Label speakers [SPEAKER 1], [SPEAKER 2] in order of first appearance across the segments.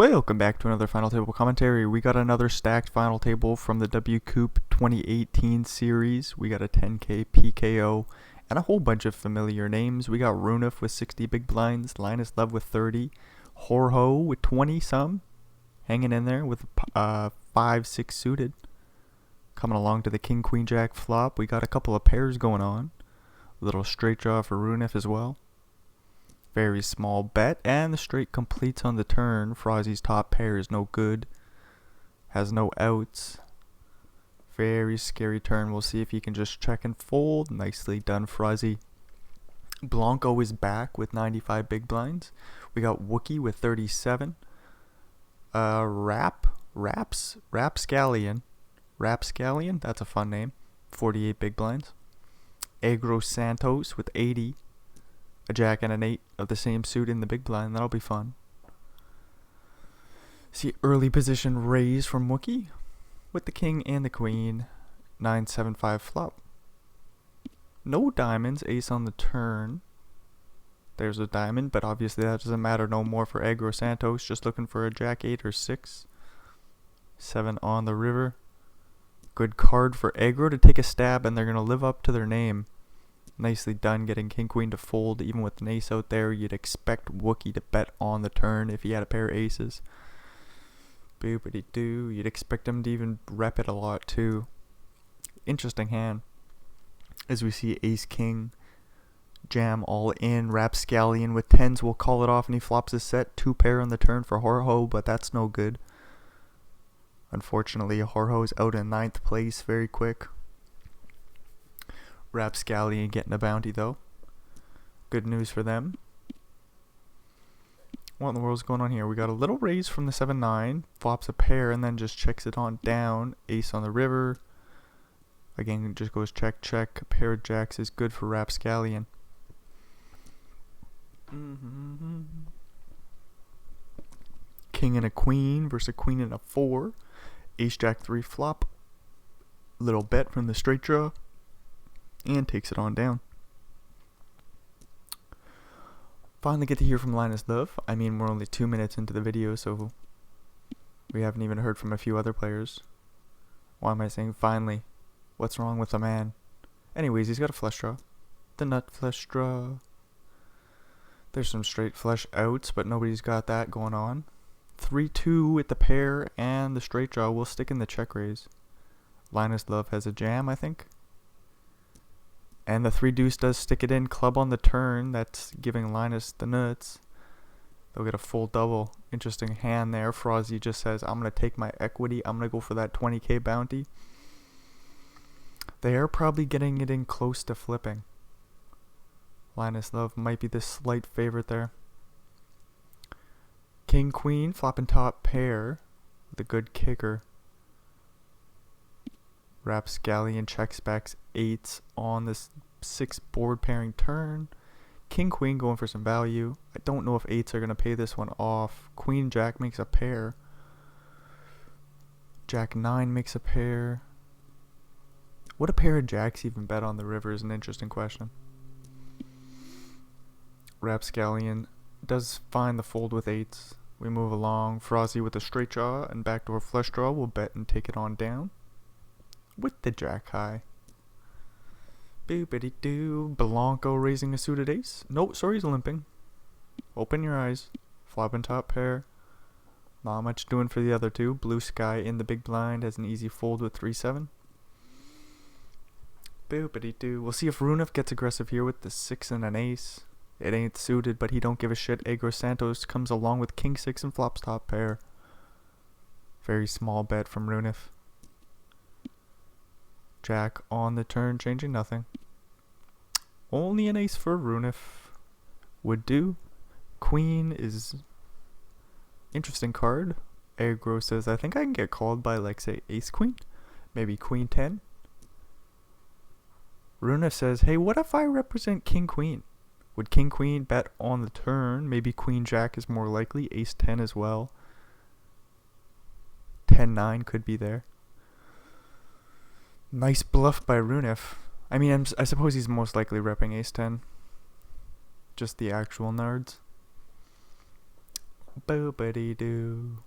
[SPEAKER 1] Welcome back to another Final Table commentary. We got another stacked Final Table from the WCOOP 2018 series. We got a 10k PKO and a whole bunch of familiar names. We got Runef with 60 big blinds, Linus Love with 30, Horho with 20 some, hanging in there with 5-6 suited. Coming along to the King Queen Jack flop, we got a couple of pairs going on. A little straight draw for Runef as well. Very small bet, and the straight completes on the turn. Frozzy's top pair is no good. Has no outs. Very scary turn. We'll see if he can just check and fold. Nicely done, Frozzy. Blanco is back with 95 big blinds. We got Wookie with 37. Rapscallion. Rapscallion, that's a fun name. 48 big blinds. Agro Santos with 80. A jack and an 8 of the same suit in the big blind. That'll be fun. See early position raise from Wookie with the king and the queen. 9-7-5 flop. No diamonds. Ace on the turn. There's a diamond, but obviously that doesn't matter no more for Agro Santos. Just looking for a jack 8 or 6. 7 on the river. Good card for Agro to take a stab, and they're going to live up to their name. Nicely done getting King Queen to fold. Even with an ace out there, you'd expect Wookie to bet on the turn if he had a pair of aces. Boopity doo. You'd expect him to even rep it a lot too. Interesting hand. As we see Ace King jam all in. Rapscallion with 10s will call it off, and he flops his set. 2 pair on the turn for Horho, but that's no good. Unfortunately, Horho's out in 9th place very quick. Rapscallion getting a bounty though. Good news for them. What in the world's going on here? We got a little raise from the 7-9. Flops a pair and then just checks it on down. Ace on the river. Again, it just goes check, check. A pair of jacks is good for Rapscallion. King and a queen versus a queen and a 4. Ace jack 3 flop. Little bet from the straight draw. And takes it on down. Finally get to hear from Linus Love. I mean, we're only 2 minutes into the video, so we haven't even heard from a few other players. Why am I saying finally? What's wrong with the man? Anyways, he's got a flush draw. The nut flush draw. There's some straight flush outs, but nobody's got that going on. 3-2 with the pair and the straight draw. We'll stick in the check raise. Linus Love has a jam, I think. And the 3 deuce does stick it in. Club on the turn. That's giving Linus the nuts. They'll get a full double. Interesting hand there. Frozzy just says, I'm going to take my equity. I'm going to go for that 20k bounty. They are probably getting it in close to flipping. Linus Love might be the slight favorite there. King Queen flopping top pair with a good kicker. Rapscallion checks backs 8s on this 6 board pairing turn. King Queen going for some value. I don't know if 8s are going to pay this one off. Queen Jack makes a pair. Jack 9 makes a pair. Would a pair of jacks even bet on the river is an interesting question. Rapscallion does find the fold with 8s. We move along. Frozzy with a straight draw and backdoor flush draw will bet and take it on down. With the jack high. Boopity doo. Blanco raising a suited ace. Nope, sorry, he's limping. Open your eyes. Flopping top pair. Not much doing for the other two. Blue Sky in the big blind has an easy fold with 3-7. Boopity doo. We'll see if Runef gets aggressive here with the 6 and an ace. It ain't suited, but he don't give a shit. Agro Santos comes along with king 6 and flops top pair. Very small bet from Runef. Jack on the turn, changing nothing. Only an ace for Runef would do. Queen is interesting card. Agro says, I think I can get called by, like, say, ace queen. Maybe queen 10. Runef says, hey, what if I represent king queen? Would king queen bet on the turn? Maybe queen jack is more likely. Ace 10 as well. 10-9 could be there. Nice bluff by Runef. I mean, I suppose he's most likely repping ace 10. Just the actual nards. Boopity-doo.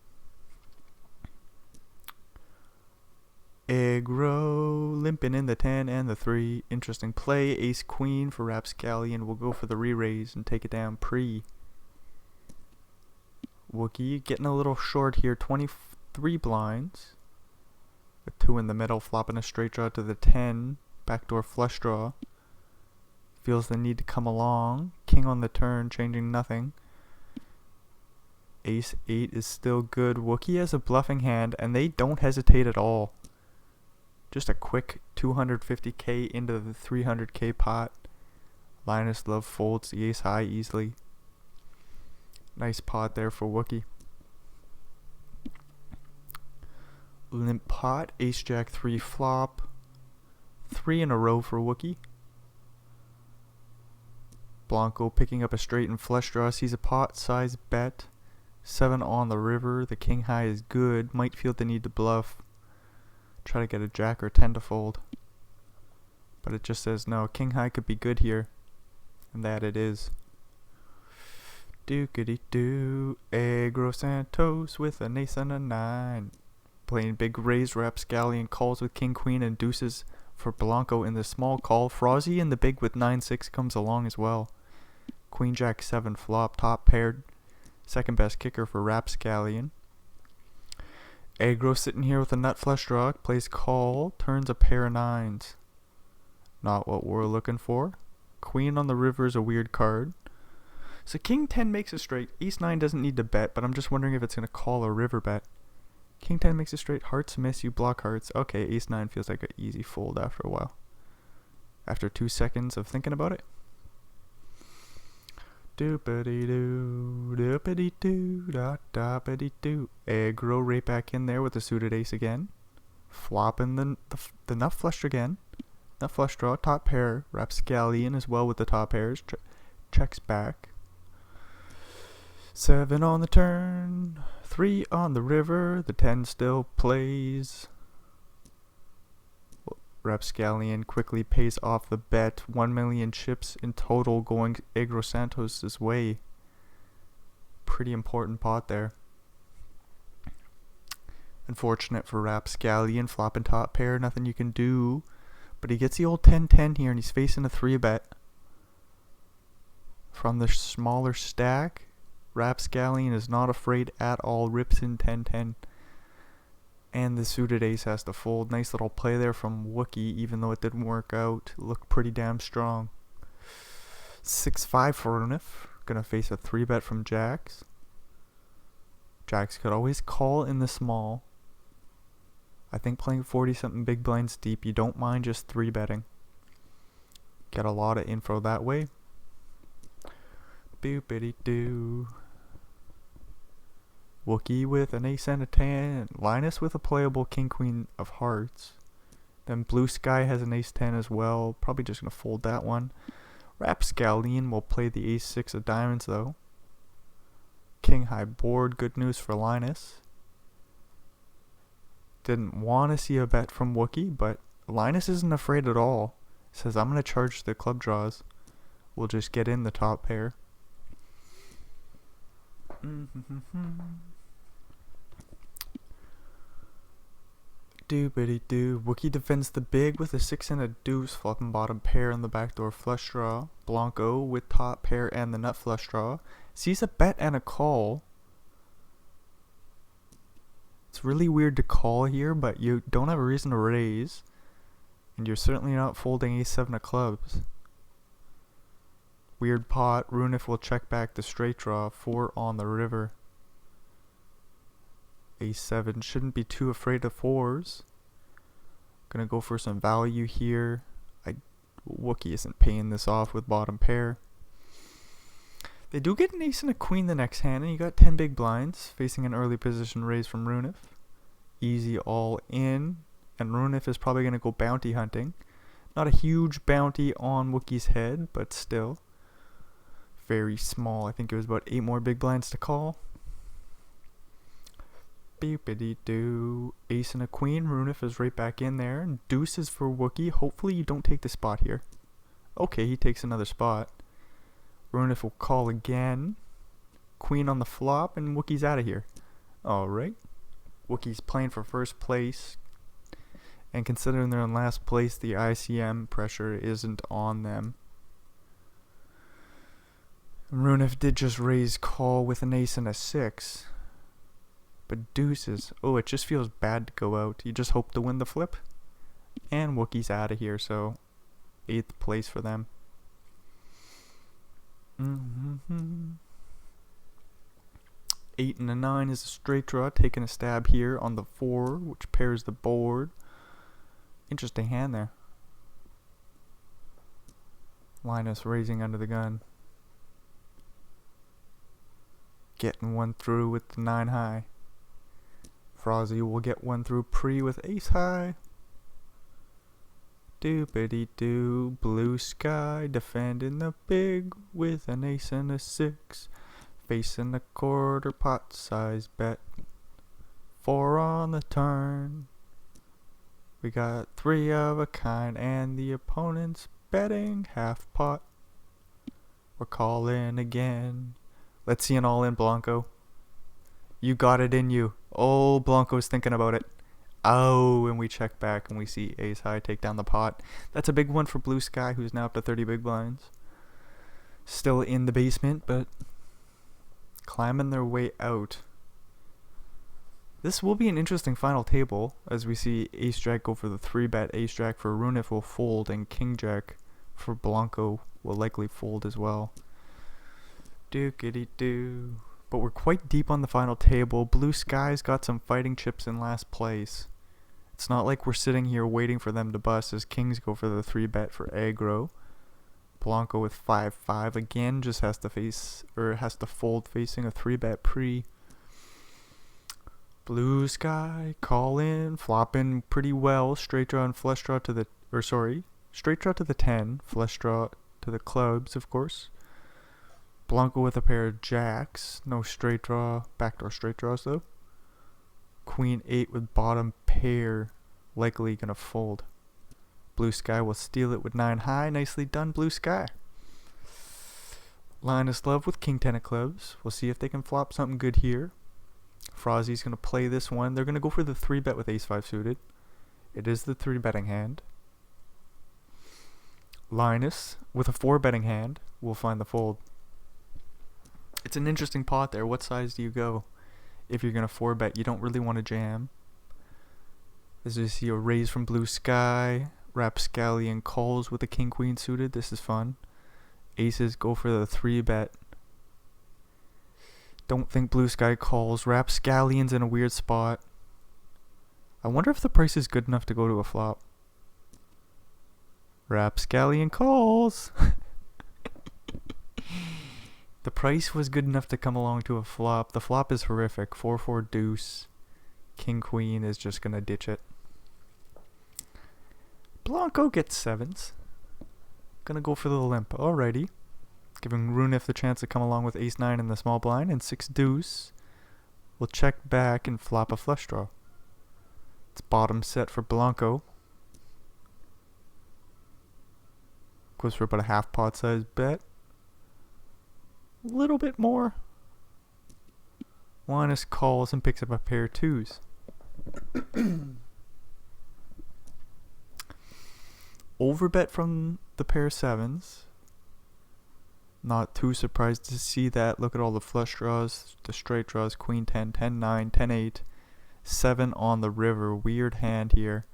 [SPEAKER 1] Aggro, limping in the 10 and the 3. Interesting play. Ace queen for Rapscallion. We'll go for the re-raise and take it down pre. Wookie getting a little short here. 23 blinds. With 2 in the middle, flopping a straight draw to the 10. Backdoor flush draw. Feels the need to come along. King on the turn, changing nothing. Ace 8 is still good. Wookie has a bluffing hand, and they don't hesitate at all. Just a quick 250k into the 300k pot. Linus Love folds the ace high easily. Nice pot there for Wookie. Limp pot, ace jack 3 flop. 3 in a row for Wookie. Blanco picking up a straight and flush draw. Sees a pot size bet. 7 on the river. The king high is good. Might feel the need to bluff. Try to get a jack or 10 to fold. But it just says no. King high could be good here. And that it is. Dookity doo. Aggro Santos with an ace and a 9. Playing big raise. Rapscallion calls with king queen and deuces for Blanco in the small call. Frozzy in the big with 9-6 comes along as well. Queen jack 7 flop. Top paired. Second best kicker for Rapscallion. Aggro sitting here with a nut flush draw. Plays call. Turns a pair of 9s. Not what we're looking for. Queen on the river is a weird card. So king 10 makes a straight. Ace 9 doesn't need to bet, but I'm just wondering if it's going to call a river bet. King 10 makes a straight. Hearts miss. You block hearts. Okay, ace 9 feels like an easy fold after a while. After 2 seconds of thinking about it. Doopity-doo, doopity-doo, da-da-pity-doo. Aggro right back in there with the suited ace again. Flopping the nut flush again. Nut flush draw, top pair. Rapscallion as well with the top pairs. Checks back. 7 on the turn. 3 on the river. The 10 still plays. Rapscallion quickly pays off the bet. 1 million chips in total going Aggro Santos' way. Pretty important pot there. Unfortunate for Rapscallion. Flopping top pair. Nothing you can do. But he gets the old 10-10 here and he's facing a 3-bet. From the smaller stack, Rapscallion is not afraid at all. Rips in 10-10. And the suited ace has to fold. Nice little play there from Wookie, even though it didn't work out. Looked pretty damn strong. 6-5 for Runif. Gonna face a 3-bet from Jacks. Jacks could always call in the small. I think playing 40-something big blinds deep, you don't mind just 3-betting. Get a lot of info that way. Boopity-doo. Wookie with an ace and a 10. Linus with a playable king queen of hearts. Then Blue Sky has an ace 10 as well. Probably just going to fold that one. Rapscallion will play the ace 6 of diamonds though. King high board. Good news for Linus. Didn't want to see a bet from Wookie, but Linus isn't afraid at all. Says I'm going to charge the club draws. We'll just get in the top pair. Doopity-doo. Wookie defends the big with a 6 and a deuce. Flopping bottom pair in the backdoor flush draw. Blanco with top pair and the nut flush draw. Sees a bet and a call. It's really weird to call here, but you don't have a reason to raise. And you're certainly not folding ace 7 of clubs. Weird pot. Runif will check back the straight draw. 4 on the river. Ace 7. Shouldn't be too afraid of 4s. Gonna go for some value here. Wookie isn't paying this off with bottom pair. They do get an ace and a queen the next hand, and you got 10 big blinds facing an early position raise from Runif. Easy all in, and Runif is probably gonna go bounty hunting. Not a huge bounty on Wookie's head, but still very small. I think it was about 8 more big blinds to call. Boopity-doo. Ace and a queen. Runif is right back in there. Deuces for Wookie. Hopefully you don't take the spot here. Okay, he takes another spot. Runif will call again. queen on the flop, and Wookie's out of here. Alright. Wookie's playing for first place. And considering they're in last place, the ICM pressure isn't on them. Runif did just raise call with an ace and a 6. But deuces. Oh, it just feels bad to go out. You just hope to win the flip. And Wookie's out of here, so 8th place for them. 8 and a 9 is a straight draw, taking a stab here on the 4, which pairs the board. Interesting hand there. Linus raising under the gun. Getting one through with the 9 high. Frozzy will get one through pre with ace high. Doopity doo, blue sky, defending the big with an ace and a 6. Facing a quarter pot size bet. 4 on the turn. We got 3 of a kind and the opponent's betting half pot. We're calling again. Let's see an all-in, Blanco. You got it in you. Oh, Blanco's thinking about it. Oh, and we check back and we see ace high take down the pot. That's a big one for Blue Sky, who's now up to 30 big blinds. Still in the basement, but climbing their way out. This will be an interesting final table, as we see ace jack go for the 3-bet, ace jack for Runif will fold, and king jack for Blanco will likely fold as well. Dookity doo. But we're quite deep on the final table. Blue Sky's got some fighting chips in last place. It's not like we're sitting here waiting for them to bust as kings go for the 3-bet for aggro. Blanco with 5-5 again just has to fold facing a 3-bet pre. Blue Sky call in, flopping pretty well. Straight draw and flush draw to the straight draw to the 10, flush draw to the clubs, of course. Blanco with a pair of jacks, no straight draw, backdoor straight draws though. Queen 8 with bottom pair, likely gonna fold. Blue Sky will steal it with 9 high, nicely done Blue Sky. Linus Love with king 10 of clubs, we'll see if they can flop something good here. Frozzy's gonna play this one, they're gonna go for the 3-bet with ace 5 suited. It is the 3-betting hand. Linus with a 4-betting hand will find the fold. It's an interesting pot there. What size do you go? If you're going to 4-bet, you don't really want to jam. As you see a raise from Blue Sky. Rapscallion calls with a king-queen suited. This is fun. Aces go for the 3-bet. Don't think Blue Sky calls. Rapscallion's in a weird spot. I wonder if the price is good enough to go to a flop. Rapscallion calls. The price was good enough to come along to a flop. The flop is horrific. 4-4 deuce. King queen is just gonna ditch it. Blanco gets 7s. Gonna go for the limp. Alrighty. Giving Runif the chance to come along with ace 9 in the small blind and 6 deuce. We'll check back and flop a flush draw. It's bottom set for Blanco. Goes for about a half pot size bet. A little bit more. Linus calls and picks up a pair of 2s. Overbet from the pair of 7s. Not too surprised to see that. Look at all the flush draws, the straight draws, queen 10, 10 9, 10 8, 7 on the river. Weird hand here.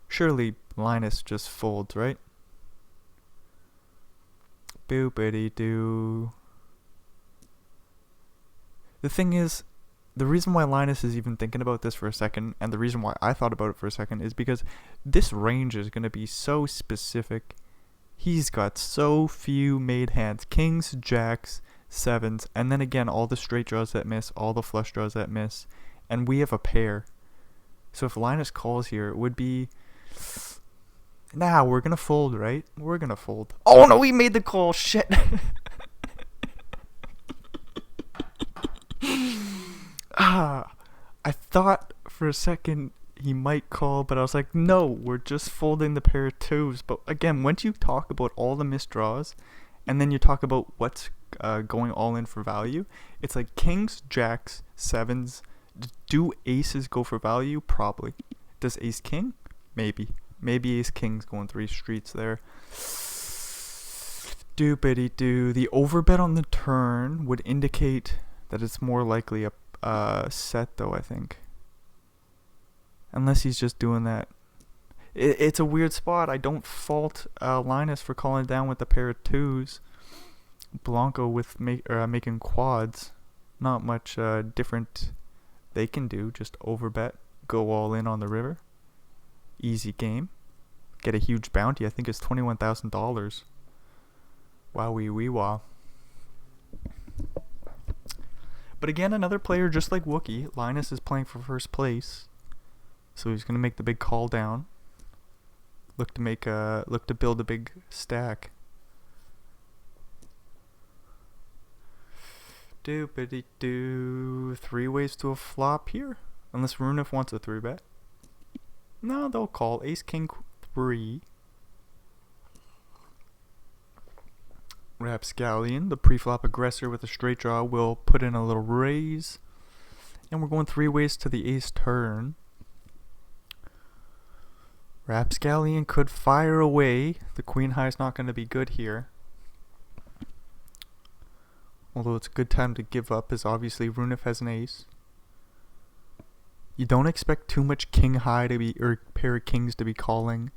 [SPEAKER 1] Surely Linus just folds, right? Boopity doo. The thing is, the reason why Linus is even thinking about this for a second, and the reason why I thought about it for a second, is because this range is going to be so specific. He's got so few made hands. Kings, jacks, 7s, and then again all the straight draws that miss, all the flush draws that miss, and we have a pair. So if Linus calls here, it would be... Nah, we're going to fold, right? We're going to fold. Oh no, he made the call, shit! I thought for a second he might call, but I was like, no, we're just folding the pair of 2s. But again, once you talk about all the missed draws, and then you talk about what's going all in for value. It's like kings, jacks, sevens. Do aces go for value? Probably. Does ace king? Maybe. Maybe ace king's going 3 streets there. Doopity doo. The overbet on the turn would indicate that it's more likely a set, though, I think. Unless he's just doing that. It's a weird spot. I don't fault Linus for calling down with the pair of twos. Blanco with making quads. Not much different they can do. Just overbet. Go all in on the river. Easy game. Get a huge bounty. I think it's $21,000. Wowee wee wah. But again, another player just like Wookie. Linus is playing for first place. So he's going to make the big call down. Look to build a big stack. Doopity doo. 3 ways to a flop here. Unless Runif wants a 3-bet. No, they'll call. Ace king 3. Rapscallion, the pre-flop aggressor with a straight draw, will put in a little raise. And we're going 3 ways to the ace turn. Rapscallion could fire away. The queen high is not going to be good here. Although it's a good time to give up, as obviously Runif has an ace. You don't expect too much king high to be, or pair of kings to be calling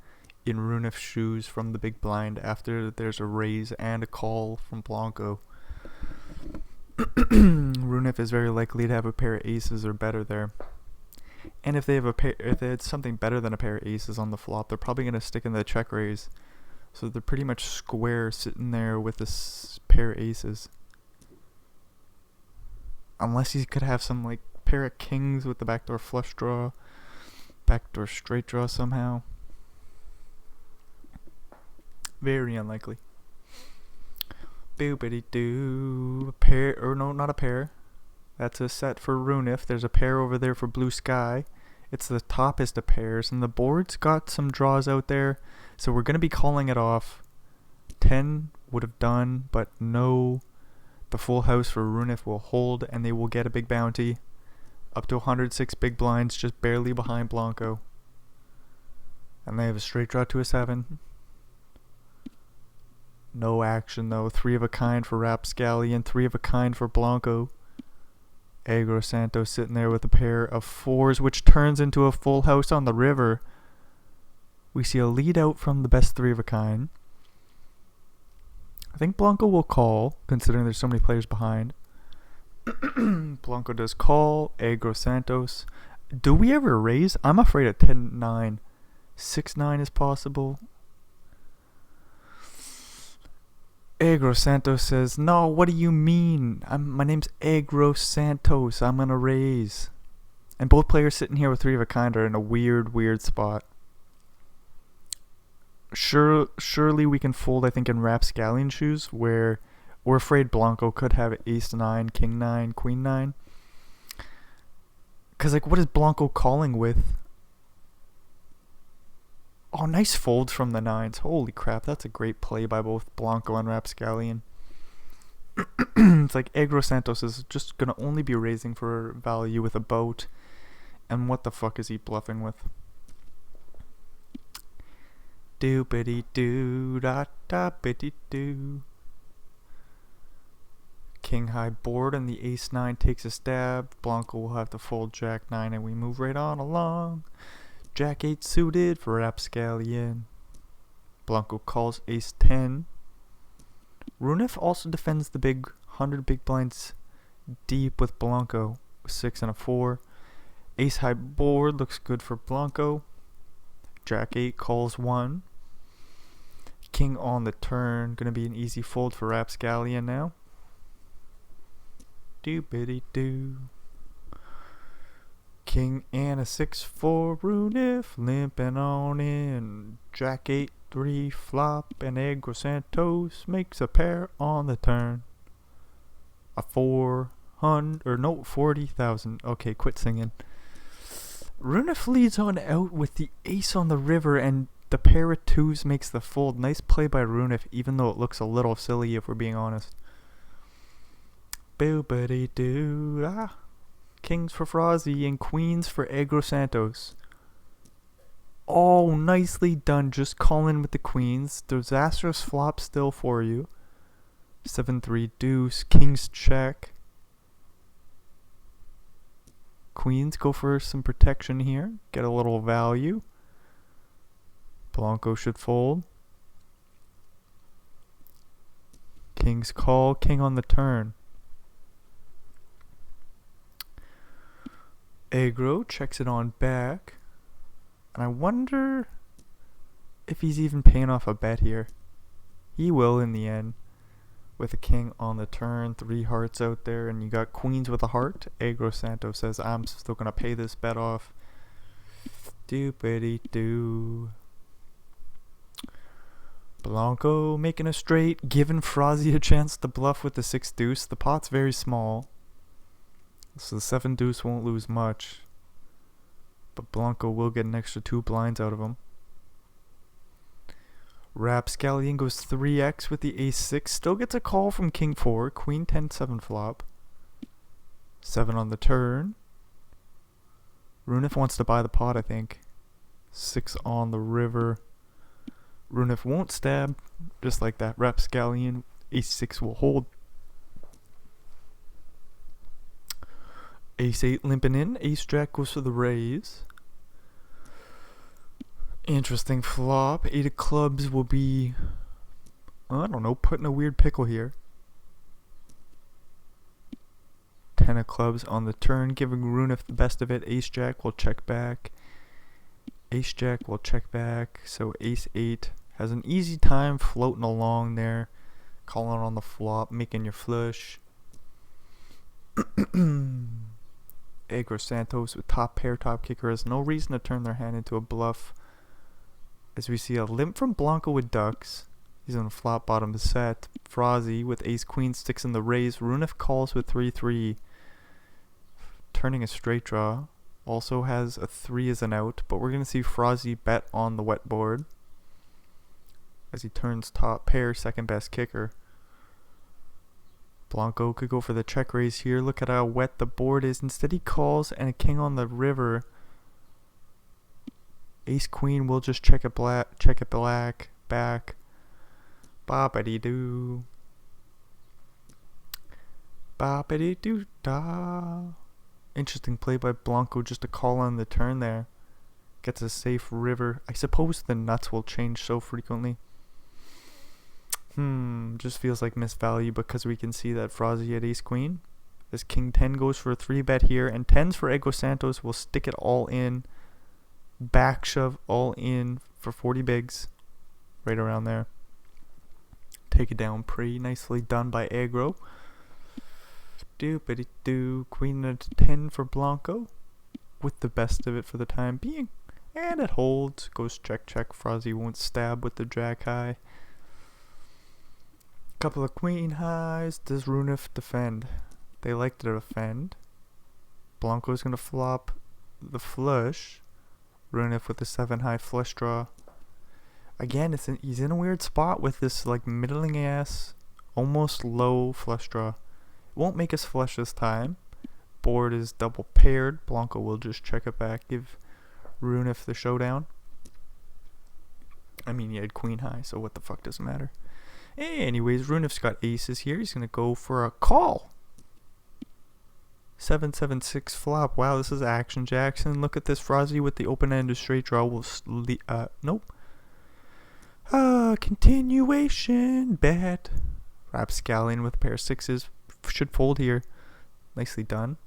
[SPEAKER 1] in Runif's shoes from the big blind after there's a raise and a call from Blanco. Runif is very likely to have a pair of aces or better there. And if they have if they had something better than a pair of aces on the flop, they're probably going to stick in the check raise. So they're pretty much square sitting there with this pair of aces. Unless he could have some like pair of kings with the backdoor flush draw, backdoor straight draw somehow. Very unlikely. Boopity doo. A pair, or no, not a pair. That's a set for Runif. There's a pair over there for Blue Sky. It's the toppest of pairs, and the board's got some draws out there, so we're going to be calling it off. 10 would have done, but no. The full house for Runif will hold, and they will get a big bounty. Up to 106 big blinds, just barely behind Blanco. And they have a straight draw to a 7. No action though. 3 of a kind for Rapscallion, 3 of a kind for Blanco. Agro Santos sitting there with a pair of 4s, which turns into a full house on the river. We see a lead out from the best 3 of a kind. I think Blanco will call, considering there's so many players behind. Blanco does call. Agro Santos. Do we ever raise? I'm afraid of 10-9. 6-9 is possible. Agro Santos says, no, what do you mean? My name's Agro Santos. I'm going to raise. And both players sitting here with 3 of a kind are in a weird spot. Surely we can fold, I think, in Rapscallion shoes, where we're afraid Blanco could have ace 9, king 9, queen 9. Because, like, what is Blanco calling with? Oh, nice folds from the 9s. Holy crap, that's a great play by both Blanco and Rapscallion. It's like Agro Santos is just going to only be raising for value with a boat. And what the fuck is he bluffing with? Doopity doo da da bitty doo. King high board and the ace 9 takes a stab. Blanco will have to fold jack 9 and we move right on along. Jack 8 suited for Rapscallion. Blanco calls ace 10. Runif also defends the big 100 big blinds deep with Blanco. 6 and a 4. Ace high board looks good for Blanco. Jack 8 calls 1. King on the turn. Gonna be an easy fold for Rapscallion now. Doopity doo. King and a 6-4 Runif limping on in. Jack 8-3 flop and Agro Santos makes a pair on the turn. A 40,000. Okay, quit singing. Runif leads on out with the ace on the river, and the pair of 2s makes the fold. Nice play by Runif, even though it looks a little silly if we're being honest. Boobity doo. Ah. Kings for Frozzy and queens for Agro Santos. Oh, nicely done. Just call in with the queens. Disastrous flop still for you. 7-3 deuce. Kings check. Queens go for some protection here. Get a little value. Blanco should fold. Kings call. King on the turn. Agro checks it on back. And I wonder if he's even paying off a bet here. He will in the end. With a king on the turn, 3 hearts out there, and you got queens with a heart. Agro Santos says, I'm still going to pay this bet off. Doopity doo. Blanco making a straight, giving Frozzy a chance to bluff with the 6 deuce. The pot's very small, so the 7 deuce won't lose much. But Blanco will get an extra 2 blinds out of him. Rapscallion goes 3x with the ace 6. Still gets a call from king 4. Queen 10 7 flop. 7 on the turn. Runif wants to buy the pot, I think. 6 on the river. Runif won't stab. Just like that. Rapscallion. Ace 6 will hold. Ace 8 limping in. Ace jack goes for the raise. Interesting flop. 8 of clubs will be, I don't know, put in a weird pickle here. 10 of clubs on the turn, giving Runif the best of it. Ace jack will check back. Ace jack will check back. So ace 8 has an easy time floating along there. Calling on the flop, making your flush. Agro Santos with top pair, top kicker has no reason to turn their hand into a bluff. As we see a limp from Blanco with ducks. He's on a flat bottom set. Frozzy with ace queen sticks in the raise. Runif calls with 3-3. Turning a straight draw. Also has a 3 as an out. But we're going to see Frozzy bet on the wet board. As he turns top pair, second best kicker. Blanco could go for the check raise here. Look at how wet the board is. Instead he calls and a king on the river. Ace queen will just check it black, back. Boppity doo. Boppity doo da. Interesting play by Blanco, just a call on the turn there. Gets a safe river. I suppose the nuts will change so frequently. Just feels like misvalue because we can see that Frozzy had ace queen. As king 10 goes for a 3-bet here, and 10s for Agro Santos will stick it all in. Back shove all in for 40 bigs. Right around there. Take it down pretty nicely done by Agro. Doopity doo. Queen at 10 for Blanco. With the best of it for the time being. And it holds. Goes check check. Frozzy won't stab with the jack high. Couple of queen highs. Does Runif defend? They like to defend. Blanco's gonna flop the flush. Runif with the 7 high flush draw. Again, he's in a weird spot with this like middling ass, almost low flush draw. It won't make us flush this time. Board is double paired. Blanco will just check it back. Give Runif the showdown. I mean, he had queen high, so what the fuck does it matter? Anyways, Runif's got aces here. He's gonna go for a call. 7-7-6 flop. Wow, this is action Jackson. Look at this. Frozzy with the open-ended straight draw will nope. Continuation bet. Rapscallion with a pair of 6s should fold here. Nicely done.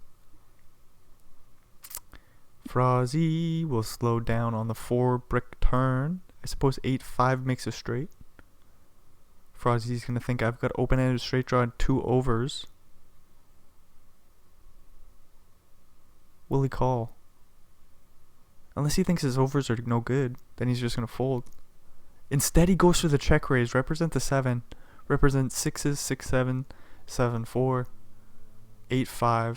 [SPEAKER 1] Frozzy will slow down on the 4 brick turn. I suppose 8-5 makes a straight. Frozzy's gonna think I've got open-ended straight draw and 2 overs. Will he call? Unless he thinks his overs are no good, then he's just gonna fold. Instead, he goes for the check raise. Represent the 7. Represent 6s, 6-7, 7-4, 8-5.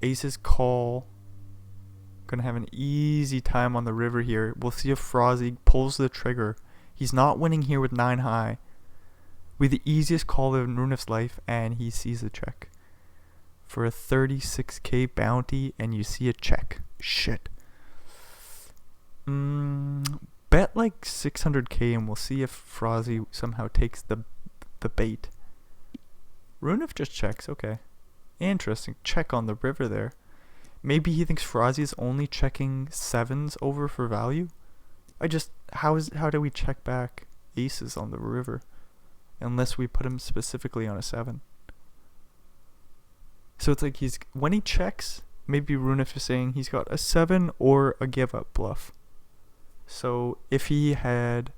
[SPEAKER 1] Aces call. Gonna have an easy time on the river here. We'll see if Frozzy pulls the trigger. He's not winning here with 9 high. with the easiest call in Runef's life, and he sees a check. For a 36k bounty, and you see a check. Shit. Bet like 600k, and we'll see if Frozzy somehow takes the bait. Runef just checks, okay. Interesting. Check on the river there. Maybe he thinks Frozzy's only checking 7s over for value? How do we check back aces on the river? Unless we put him specifically on a 7. So it's like when he checks, maybe Runef is saying he's got a 7 or a give up bluff. So if he had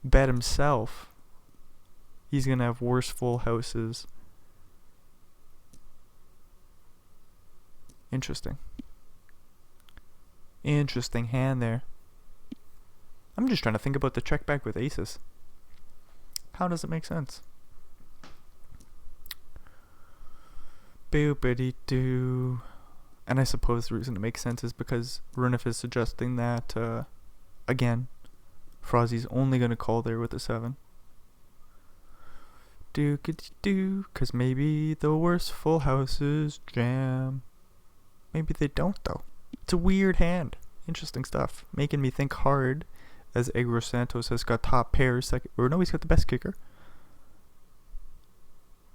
[SPEAKER 1] bet himself, he's going to have worse full houses. Interesting hand there. I'm just trying to think about the check back with aces. How does it make sense? Boopity-doo. And I suppose the reason it makes sense is because Runef is suggesting that, again, Frozzy's only going to call there with a 7. Dookity-doo. Because maybe the worst full houses jam. Maybe they don't, though. It's a weird hand. Interesting stuff. Making me think hard, as Egro Santos has got top pairs. Or no, he's got the best kicker.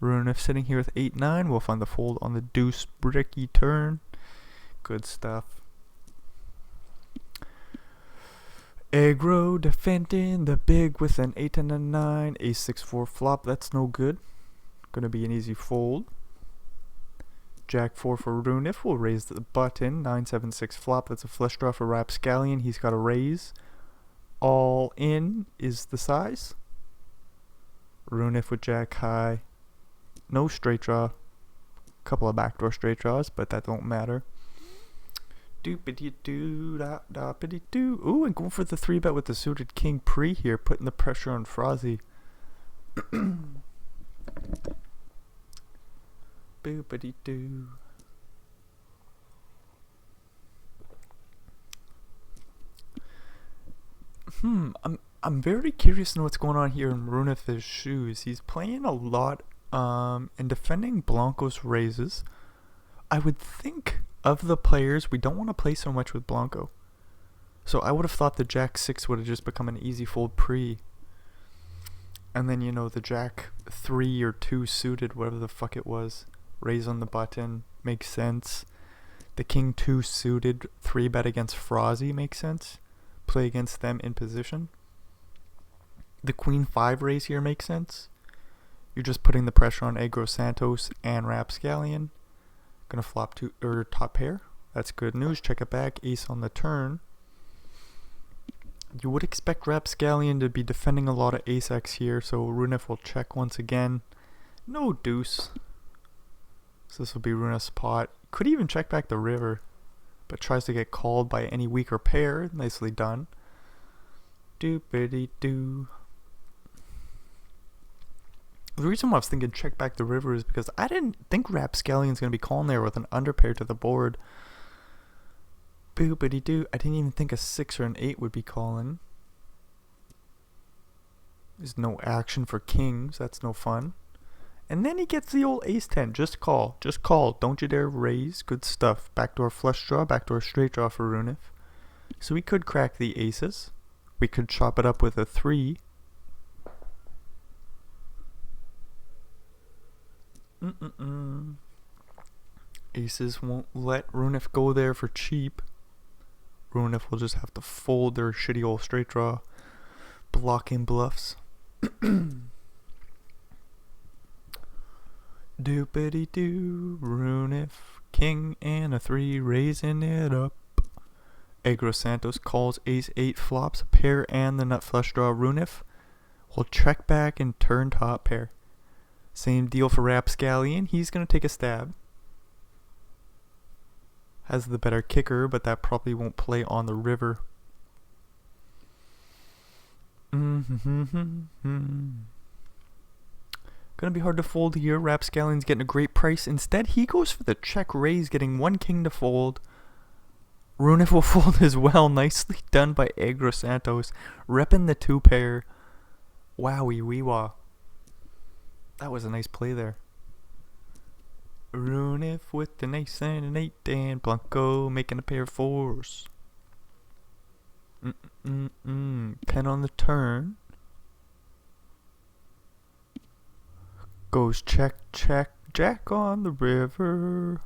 [SPEAKER 1] Runef sitting here with 8-9. We'll find the fold on the deuce bricky turn. Good stuff. Egro defending the big with an 8 and a 9. Ace-6-4 flop. That's no good. Gonna be an easy fold. Jack-4 for Runef. We'll raise the button. 9-7-6 flop. That's a flush draw for Rapscallion. He's got a raise. All in is the size. Runef with Jack high. No straight draw. Couple of backdoor straight draws, but that don't matter. Doopity-doo, da-da-pity-doo. Ooh, and going for the 3-bet with the suited king pre here, putting the pressure on Frozzy. Boopity-doo. I'm very curious to know what's going on here in Runef's shoes. He's playing a lot and defending Blanco's raises. I would think of the players, we don't want to play so much with Blanco. So I would have thought the Jack-6 would have just become an easy fold pre. And then, the Jack-3 or 2 suited, whatever the fuck it was. Raise on the button, makes sense. The King-2 suited, 3-bet against Frozzy, makes sense. Play against them in position. The Queen-5 raise here makes sense. You're just putting the pressure on Egro Santos and Rapscallion. Gonna flop top pair. That's good news. Check it back. Ace on the turn. You would expect Rapscallion to be defending a lot of ace-x here, so Runef will check once again. No deuce. So this will be Runef's pot. Could even check back the river, but tries to get called by any weaker pair. Nicely done. Doopity-doo. The reason why I was thinking check back the river is because I didn't think Rapscallion's going to be calling there with an underpair to the board. Boopity-doo. I didn't even think a 6 or an 8 would be calling. There's no action for kings. That's no fun. And then he gets the old ace-10. Just call. Just call. Don't you dare raise. Good stuff. Backdoor flush draw. Backdoor straight draw for Runef. So we could crack the aces. We could chop it up with a 3. Aces won't let Runef go there for cheap. Runef will just have to fold their shitty old straight draw. Blocking bluffs. Doopity-doo. Runef. King and a 3. Raising it up. Egro Santos calls ace-8 flops. Pair and the nut flush draw. Runef will check back and turn top pair. Same deal for Rapscallion. He's going to take a stab. Has the better kicker, but that probably won't play on the river. Gonna be hard to fold here. Rapscallion's getting a great price. Instead, he goes for the check raise, getting 1 king to fold. Runef will fold as well. Nicely done by Egro Santos. Repping the 2 pair. Wowie wee-wah. That was a nice play there. Runif with an ace and an 8 and Blanco making a pair of 4s. 10 on the turn. Goes check, check, jack on the river.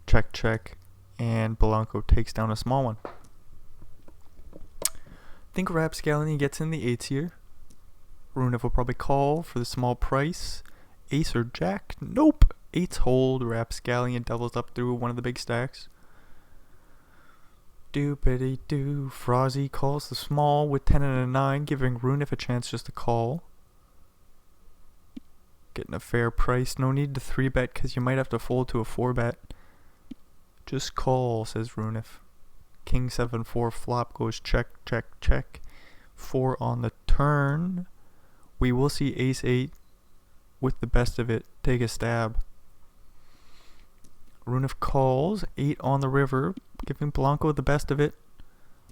[SPEAKER 1] Check, check, and Blanco takes down a small one. I think Rapscallion gets in the 8s here. Runif will probably call for the small price. Ace or jack? Nope. 8s hold. Rapscallion doubles up through one of the big stacks. Doopity doo. Frozzy calls the small with 10 and a 9, giving Runif a chance just to call. Getting a fair price. No need to 3-bet because you might have to fold to a 4-bet. Just call, says Runif. King 7-4 flop goes check, check, check. 4 on the turn. We will see ace 8 with the best of it take a stab. Runif calls, 8 on the river, giving Blanco the best of it.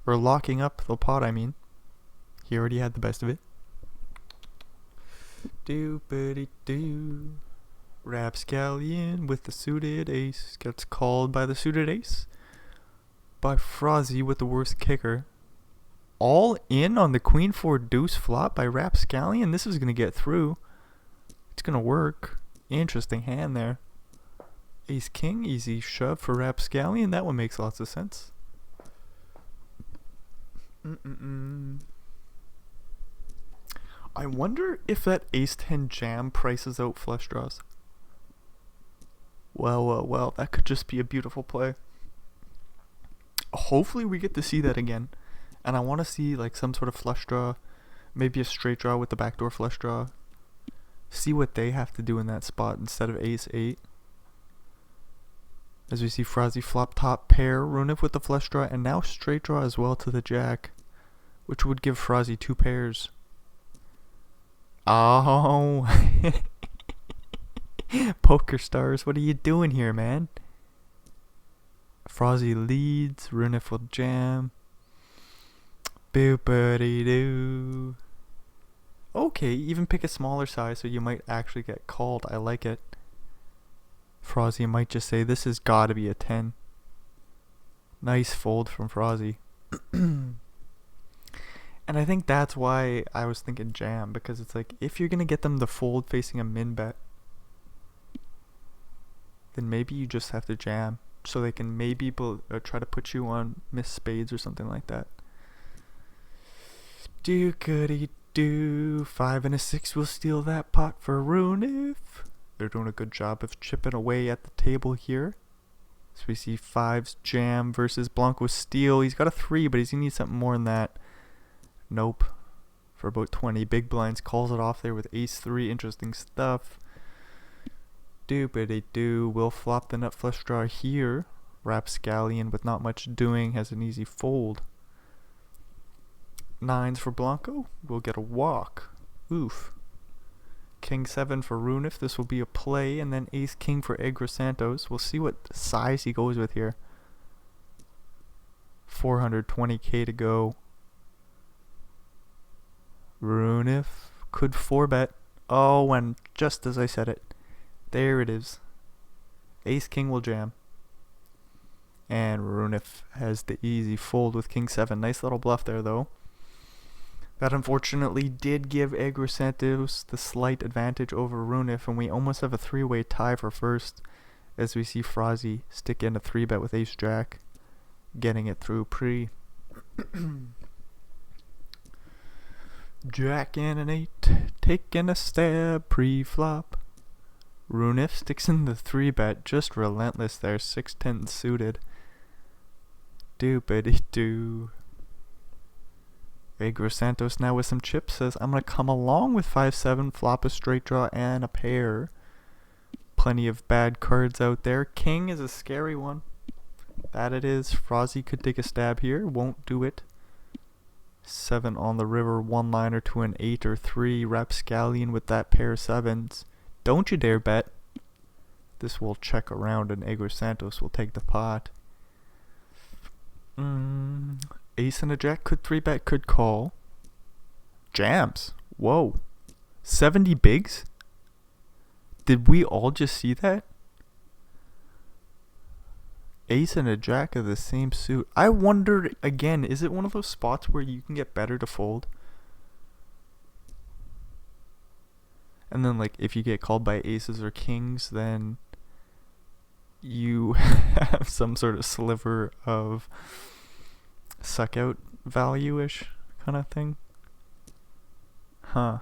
[SPEAKER 1] Or locking up the pot, I mean. He already had the best of it. Doopity doo. Rapscallion with the suited ace gets called by the suited ace. By Frozzy with the worst kicker. All in on the queen 4 deuce flop by Rapscallion. This is going to get through. It's going to work. Interesting hand there. Ace king, easy shove for Rapscallion. That one makes lots of sense. I wonder if that ace 10 jam prices out flush draws. Well, that could just be a beautiful play. Hopefully we get to see that again. And I want to see like some sort of flush draw. Maybe a straight draw with the backdoor flush draw. See what they have to do in that spot instead of ace 8. As we see Frozzy flop top pair, Runif with the flush draw, and now straight draw as well to the jack, which would give Frozzy 2 pairs. Oh, Poker Stars, what are you doing here, man? Frozzy leads, Runif will jam. Boopity doo. Okay, even pick a smaller size so you might actually get called. I like it. Frozzy might just say, this has got to be a 10. Nice fold from Frozzy. And I think that's why I was thinking jam, because it's like, if you're going to get them to fold facing a min bet, then maybe you just have to jam, so they can maybe try to put you on miss spades or something like that. Do-goody do. 5 and a 6 will steal that pot for Runif. They're doing a good job of chipping away at the table here. So we see 5's jam versus Blanco's steal. He's got a 3, but he needs something more than that. Nope. For about 20. Big blinds calls it off there with ace 3. Interesting stuff. Doopity doo. Will flop the nut flush draw here. Rapscallion with not much doing has an easy fold. 9s for Blanco. We'll get a walk. Oof. King 7 for Runif. This will be a play. And then ace king for Egro Santos. We'll see what size he goes with here. 420k to go. Runif could 4-bet. Oh, and just as I said it. There it is. Ace king will jam. And Runif has the easy fold with king 7. Nice little bluff there though. That unfortunately did give Egro Santos the slight advantage over Runif, and we almost have a 3-way tie for first as we see Frozzy stick in a 3-bet with ace jack, getting it through pre. Jack and an 8, taking a stab pre-flop. Runif sticks in the 3-bet, just relentless there, 6-10 suited. Doopity doo. Egro Santos now with some chips says, I'm going to come along with 5-7, flop a straight draw and a pair. Plenty of bad cards out there. King is a scary one. That it is. Frozzy could take a stab here. Won't do it. 7 on the river. 1-liner to an 8 or 3. Rapscallion with that pair of 7s. Don't you dare bet. This will check around and Egro Santos will take the pot. Ace and a jack could 3-bet, could call. jams. Whoa. 70 bigs? Did we all just see that? Ace and a jack of the same suit. I wondered, again, is it one of those spots where you can get better to fold? And then, like, if you get called by aces or kings, then you have some sort of sliver of suck out value-ish kind of thing. Huh.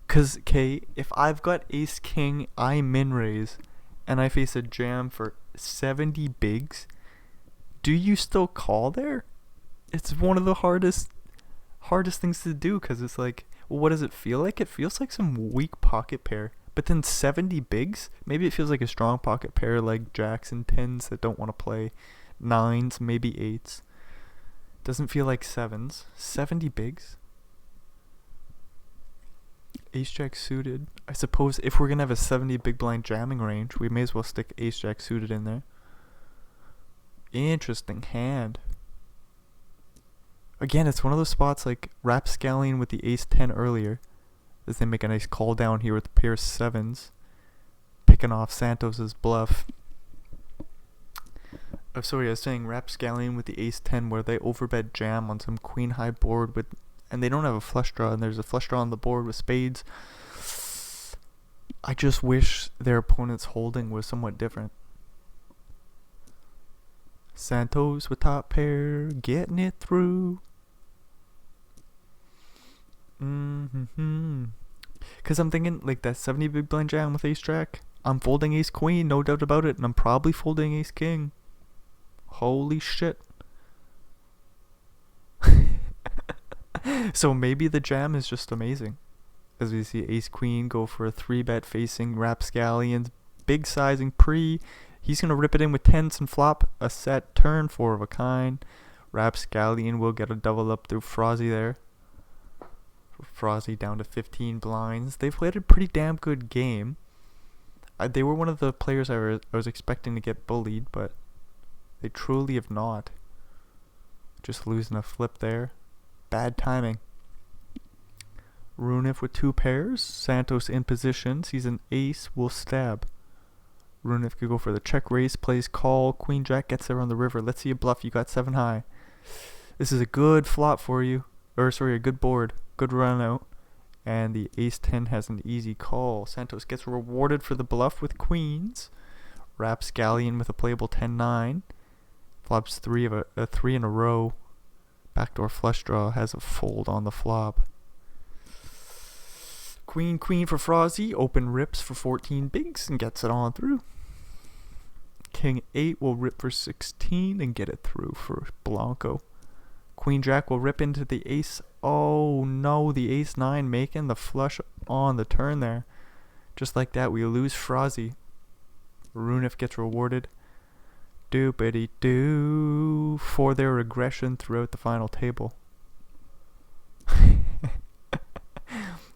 [SPEAKER 1] Cause, okay, if I've got ace king, I min raise, and I face a jam for 70 bigs, do you still call there? It's one of the hardest things to do, because it's like, well, what does it feel like? It feels like some weak pocket pair. But then 70 bigs? Maybe it feels like a strong pocket pair, like jacks and tens that don't want to play. Nines, maybe eights. Doesn't feel like sevens. 70 bigs? Ace jack suited. I suppose if we're going to have a 70 big blind jamming range, we may as well stick ace jack suited in there. Interesting hand. Again, it's one of those spots like rapscallion with the ace 10 earlier, as they make a nice call down here with the pair of sevens, picking off Santos's bluff. Oh, sorry, I was saying rapscallion with the ace 10 where they overbet jam on some queen high board with, and they don't have a flush draw, and there's a flush draw on the board with spades. I just wish their opponent's holding was somewhat different. Santos with top pair, getting it through. Cause I'm thinking like that 70 big blind jam with ace jack. I'm folding ace queen, no doubt about it, and I'm probably folding ace king. Holy shit. So maybe the jam is just amazing. As we see ace queen go for a 3-bet facing rapscallion's big sizing pre. He's going to rip it in with tens and flop a set turn, 4 of a kind. Rapscallion will get a double up through Frozzy there. Frozzy down to 15 blinds. They played a pretty damn good game. They were one of the players I was expecting to get bullied, but they truly have not. Just losing a flip there. Bad timing. Runif with 2 pairs. Santos in position. Sees an ace. Will stab. Runif could go for the check raise. Plays call. Queen jack gets there on the river. Let's see a bluff. You got 7 high. This is a good flop for you. Or sorry, a good board. Good run out. And the ace 10 has an easy call. Santos gets rewarded for the bluff with queens. Rapscallion with a playable 10-9. Flops 3 in a row. Backdoor flush draw has a fold on the flop. Queen for Frozzy. Open rips for 14 bigs and gets it on through. King 8 will rip for 16 and get it through for Blanco. Queen jack will rip into the ace. Oh no, the ace 9 making the flush on the turn there. Just like that, we lose Frozzy. Runif gets rewarded. Doopity doo for their aggression throughout the final table.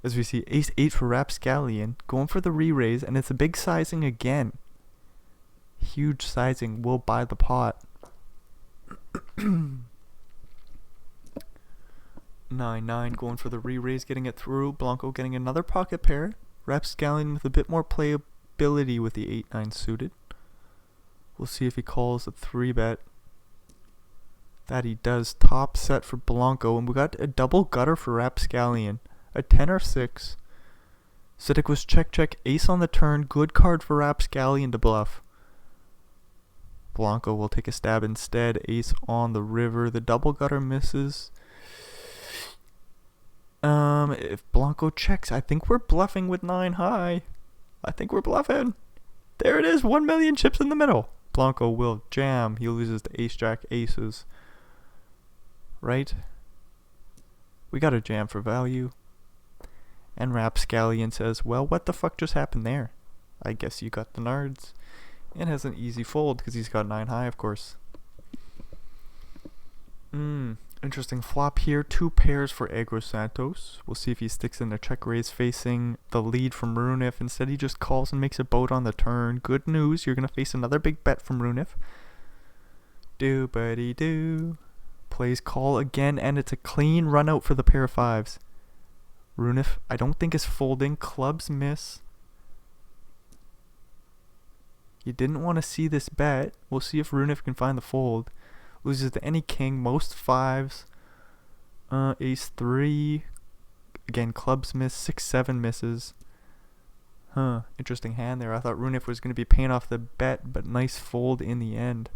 [SPEAKER 1] As we see ace 8 for Rapscallion, going for the re-raise, and it's a big sizing again. Huge sizing will buy the pot. 9-9 going for the re-raise, getting it through. Blanco getting another pocket pair. Rapscallion with a bit more playability with the 8-9 suited. We'll see if he calls a 3-bet. That he does. Top set for Blanco, and we got a double gutter for Rapscallion. A 10 or 6. Siddiq was check, ace on the turn. Good card for Rapscallion to bluff. Blanco will take a stab instead. Ace on the river. The double gutter misses. If Blanco checks, I think we're bluffing with 9 high. I think we're bluffing. There it is, 1 million chips in the middle. Blanco will jam. He loses to ace jack aces. Right? We got a jam for value. And Rapscallion says, well, what the fuck just happened there? I guess you got the nards. And has an easy fold because he's got 9 high, of course. Interesting flop here. 2 pairs for Aggro Santos. We'll see if he sticks in a check raise facing the lead from Runif. Instead, he just calls and makes a boat on the turn. Good news. You're going to face another big bet from Runif. Do-buddy-do. plays call again, and it's a clean run out for the pair of fives. Runif, I don't think, is folding. Clubs miss. You didn't want to see this bet. We'll see if Runif can find the fold. Loses to any king. Most fives. Ace 3. Again, clubs miss. 6-7 misses. Interesting hand there. I thought Runif was going to be paying off the bet, but nice fold in the end.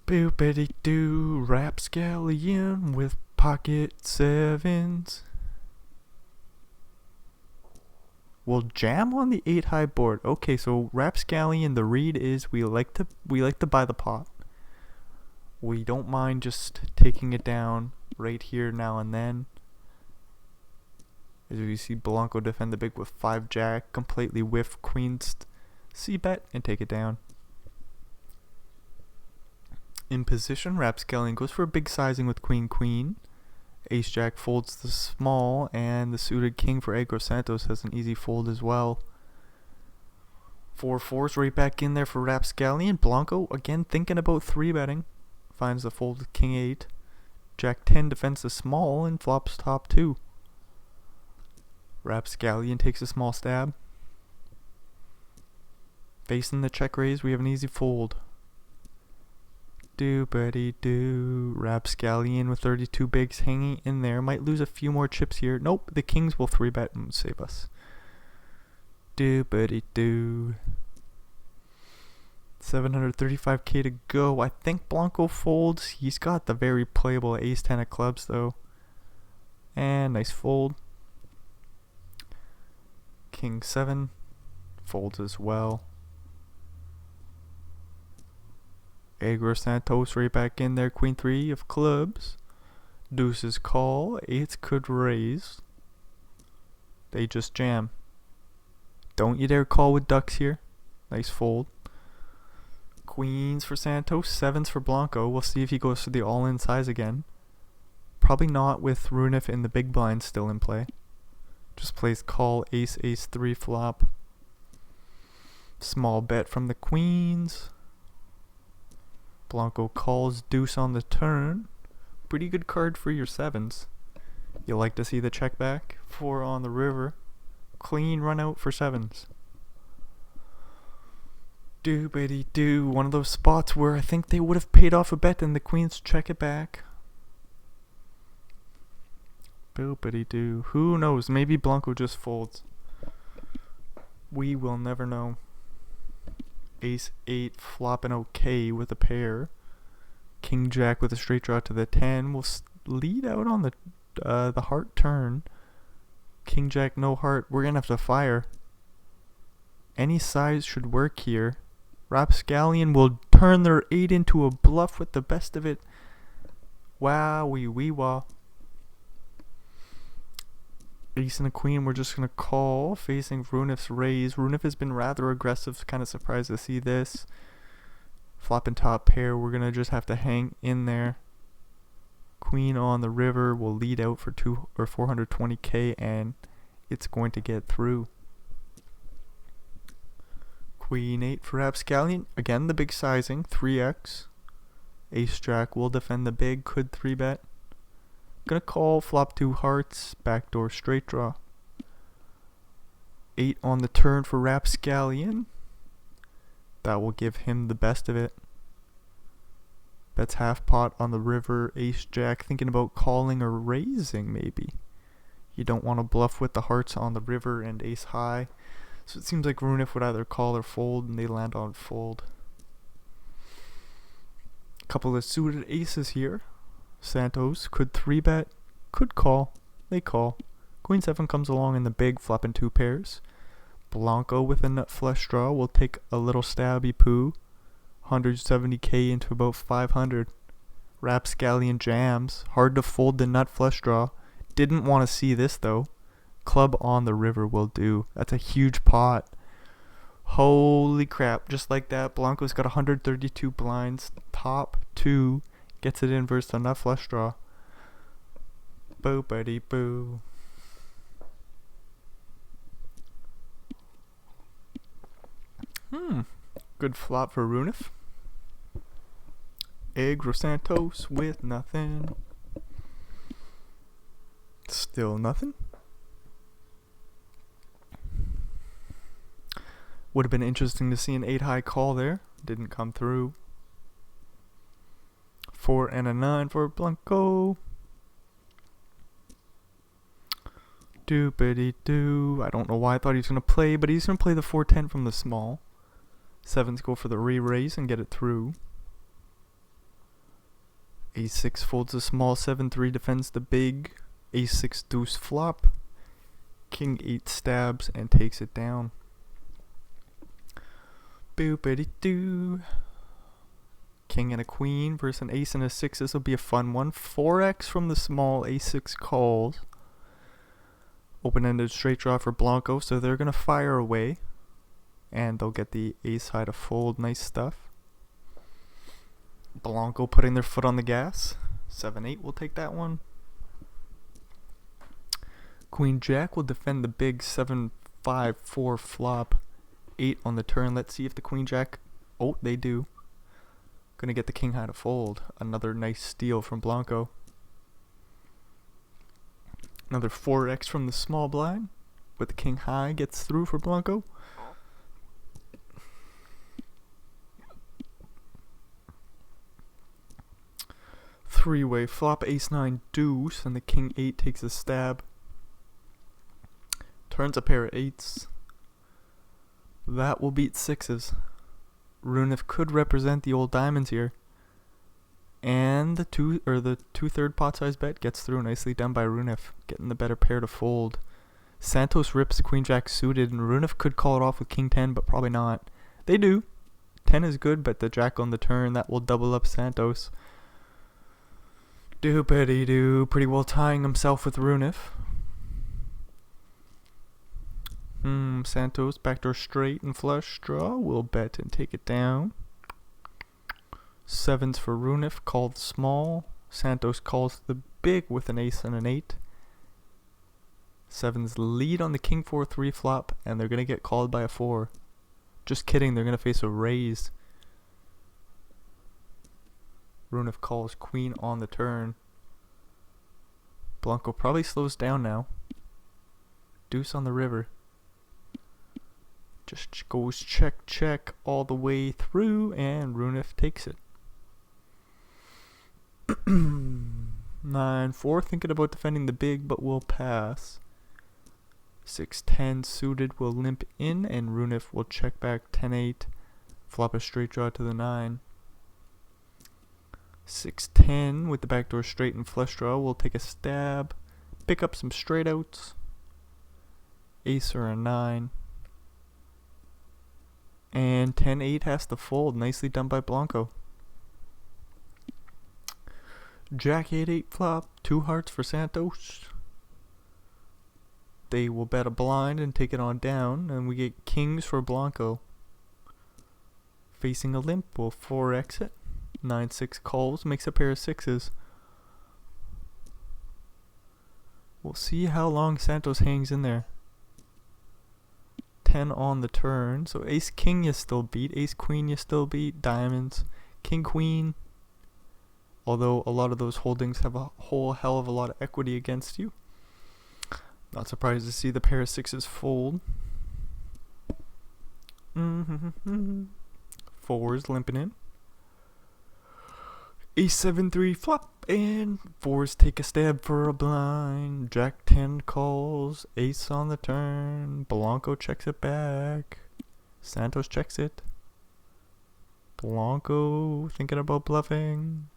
[SPEAKER 1] Boopity doo, rapscallion with pocket sevens. We'll jam on the 8 high board. Okay, so rapscallion, the read is we like to buy the pot. We don't mind just taking it down right here now and then. As you see Blanco defend the big with 5 jack, completely whiff queens c-bet and take it down. In position, rapscallion goes for a big sizing with queen queen. Ace jack folds the small, and the suited king for Agro Santos has an easy fold as well. 4 fours right back in there for rapscallion. Blanco again thinking about 3-betting. Finds the fold with king 8. Jack 10 defends the small and flops top 2. Rapscallion takes a small stab. Facing the check raise, we have an easy fold. Doopity doo. Rapscallion with 32 bigs hanging in there. Might lose a few more chips here. Nope, the kings will 3-bet and save us. Doopity doo. 735k to go. I think Blanco folds. He's got the very playable ace 10 of clubs though. And nice fold. King 7 folds as well. Agro Santos right back in there. Queen 3 of clubs. Deuces call. 8s could raise. They just jam. Don't you dare call with ducks here. Nice fold. Queens for Santos. 7s for Blanco. We'll see if he goes for the all-in size again. Probably not with Runif in the big blind still in play. Just plays call ace ace 3 flop. Small bet from the queens. Blanco calls deuce on the turn. Pretty good card for your 7s. You like to see the check back. 4 on the river. Clean run out for 7s. Doobity doo. One of those spots where I think they would have paid off a bet and the queens check it back. Boopity doo. Who knows? Maybe Blanco just folds. We will never know. Ace 8 flopping okay with a pair. King jack with a straight draw to the 10 will lead out on the heart turn. King jack no heart. We're gonna have to fire. Any size should work here. Rapscallion will turn their 8 into a bluff with the best of it. Wow, wee wah. Ace and a queen, we're just going to call, facing Runif's raise. Runif has been rather aggressive, kind of surprised to see this. Flopping top pair, we're going to just have to hang in there. Queen on the river will lead out for 420k, and it's going to get through. Queen 8 for Rapscallion. Again, the big sizing, 3x. Ace jack will defend the big, could 3-bet. Gonna call, flop 2 hearts, backdoor straight draw. 8 on the turn for Rapscallion. That will give him the best of it. Bets half pot on the river. Ace jack, thinking about calling or raising maybe. You don't want to bluff with the hearts on the river and ace high. So it seems like Runif would either call or fold, and they land on fold. Couple of suited aces here. Santos could 3-bet, could call. They call. Queen 7 comes along in the big, flopping 2 pairs. Blanco with a nut flush draw will take a little stabby poo. 170k into about 500. Rapscallion jams. Hard to fold the nut flush draw. Didn't want to see this though. Club on the river will do. That's a huge pot. Holy crap. Just like that, Blanco's got 132 blinds. Top 2. Gets it in versus the nut flush draw. Boopity boo. Good flop for Runif. Aggro Santos with nothing. Still nothing. Would have been interesting to see an 8 high call there. Didn't come through. 4 and a 9 for Blanco. Doopity doo. I don't know why I thought he was going to play, but he's going to play the 4-10 from the small. 7s go for the re-raise and get it through. A6 folds the small. 7-3 defends the big. A6 deuce flop. King 8 stabs and takes it down. Boopity doo. King and a queen versus an ace and a 6. This will be a fun one. 4x from the small. A6 calls. Open-ended straight draw for Blanco, so they're going to fire away. And they'll get the ace high to fold. Nice stuff. Blanco putting their foot on the gas. 7-8 will take that one. Queen Jack will defend the big 7-5-4 flop. 8 on the turn. Let's see if the Queen Jack... Oh, they do. Gonna get the King High to fold. Another nice steal from Blanco. Another 4x from the small blind. With the King High gets through for Blanco. Three-way flop. Ace-9 deuce. And the King 8 takes a stab. Turns a pair of 8s. That will beat 6s. Runif could represent the old diamonds here. And the 2/3 pot size bet gets through. Nicely done by Runif. Getting the better pair to fold. Santos rips Queen Jack suited, and Runif could call it off with King 10, but probably not. They do. 10 is good, but the Jack on the turn, that will double up Santos. Doopity doo. Pretty well tying himself with Runif. Santos backdoor straight and flush draw. We'll bet and take it down. 7s for Runif, called small. Santos calls the big with an ace and an 8. 7s lead on the King 4-3 flop, and they're going to get called by a 4. Just kidding, they're going to face a raise. Runif calls Queen on the turn. Blanco probably slows down now. Deuce on the river. Just goes check, check all the way through, and Runif takes it. 9-4, thinking about defending the big, but will pass. 6-10 suited will limp in, and Runif will check back 10-8, flop a straight draw to the 9. 6-10 with the backdoor straight and flush draw will take a stab, pick up some straight outs. Ace or a 9. And 10-8 has to fold. Nicely done by Blanco. Jack 8-8 flop. 2 hearts for Santos. They will bet a blind and take it on down. And we get kings for Blanco. Facing a limp. We'll 4x it. 9-6 calls. Makes a pair of 6s. We'll see how long Santos hangs in there. 10 on the turn. So ace king you still beat. Ace queen you still beat. Diamonds. King queen. Although a lot of those holdings have a whole hell of a lot of equity against you. Not surprised to see the pair of 6s fold. 4s limping in. Ace 7-3 flop, and 4s take a stab for a blind. Jack 10 calls. Ace on the turn. Blanco checks it back. Santos checks it. Blanco thinking about bluffing.